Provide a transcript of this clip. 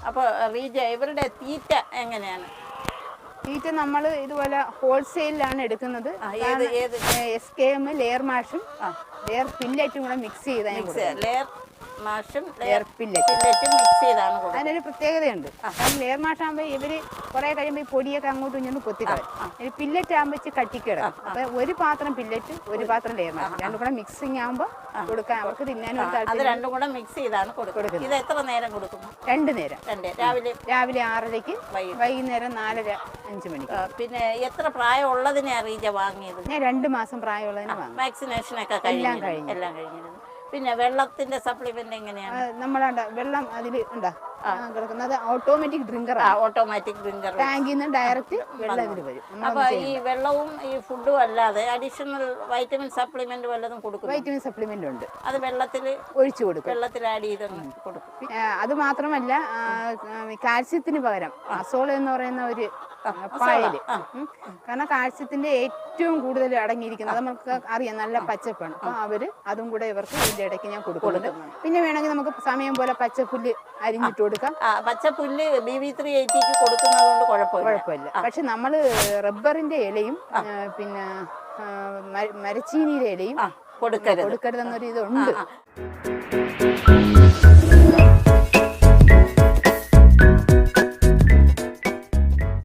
അപ്പോൾ റീജ ഇവരുടെ തീറ്റ എങ്ങനെയാണ്? തീറ്റ നമ്മൾ ഇതുപോലെ ഹോൾസെയിലാണ് എടുക്കുന്നത്. SKM ലെയർ മാഷും ലെയർ പില്ലറ്റും കൂടെ മിക്സ് ചെയ്താൽ ലെയർ മാഷും ലെയർ പില്ലറ്റും മിക്സ് ചെയ്താണ്. അതിനൊരു പ്രത്യേകതയുണ്ട്. കാരണം ലെയർ മാഷാകുമ്പോൾ ഇവര് കുറെ കഴിയുമ്പോൾ ഈ പൊടിയൊക്കെ അങ്ങോട്ടും ഇങ്ങോട്ടും കൊത്തിക്കളയും. പില്ലറ്റ് ആകുമ്പോൾ വെച്ച് കട്ടിക്കിടക്കും. അപ്പൊ ഒരു പാത്രം പില്ലറ്റ് ഒരു പാത്രം ലെയർ മാഷ് രണ്ടും കൂടെ മിക്സിങ് ആകുമ്പോൾ കൊടുക്കാൻ അവർക്ക് തിന്നാനും അത് രണ്ടും കൂടെ മിക്സ് ചെയ്താണ് കൊടുക്കുന്നത്. ഇത് എത്ര നേരം കൊടുക്കും? 2 നേരം. രാവിലെ 6:30 വൈകുന്നേരം 4:30-5 മണിക്ക്. പിന്നെ എത്ര പ്രായമുള്ളതിനെ റീജ വാങ്ങിയത്? ഞാൻ 2 മാസം പ്രായമുള്ളതിന് വാങ്ങി. വാക്സിനേഷനൊക്കെ എല്ലാം കഴിഞ്ഞിരുന്നു. പിന്നെ വെള്ളത്തിന്റെ സപ്ലിമെന്റ് എങ്ങനെയാണ്? നമ്മളാണ്ട വെള്ളം അതിൽ ഉണ്ടാ കിടക്കുന്നത് ഓട്ടോമാറ്റിക് ഡ്രിങ്കർ. ടാങ്കിൽ നിന്ന് ഡയറക്റ്റ് വെള്ളം ഇതിൽ വരും. അപ്പൊ ഈ വെള്ളവും ഈ ഫുഡും അല്ലാതെ അഡീഷണൽ വൈറ്റമിൻ സപ്ലിമെന്റ് വല്ലതും കൊടുക്കും? വൈറ്റമിൻ സപ്ലിമെന്റ് ഉണ്ട്. അത് വെള്ളത്തിൽ ഒഴിച്ചു കൊടുക്കും. വെള്ളത്തിൽ ആഡ് ചെയ്ത് കൊടുക്കും. അത് മാത്രമല്ല കാൽസ്യത്തിന് പകരം അസോൾ എന്ന് പറയുന്ന ഒരു പായല്. കാരണം കാൽസ്യത്തിന്റെ ഏറ്റവും കൂടുതൽ അടങ്ങിയിരിക്കുന്നത് നമുക്ക് അറിയാം, നല്ല പച്ചപ്പാണ്. അപ്പൊ അവര് അതും കൂടെ ഇവർക്ക് ഇതിന്റെ ഇടയ്ക്ക് ഞാൻ കൊടുക്കുന്നുണ്ട്. പിന്നെ വേണമെങ്കിൽ നമുക്ക് സമയം പോലെ പച്ചപ്പുല്ല് അരിഞ്ഞിട്ട് കൊടുക്കാം. പച്ചപ്പുല്ല് BB380 കൊടുക്കുന്നതുകൊണ്ട് കുഴപ്പമില്ല. പക്ഷെ നമ്മള് റബ്ബറിന്റെ ഇലയും പിന്നെ മരച്ചീനിയുടെ ഇലയും കൊടുക്കരുതെന്നൊരു ഇതുണ്ട്.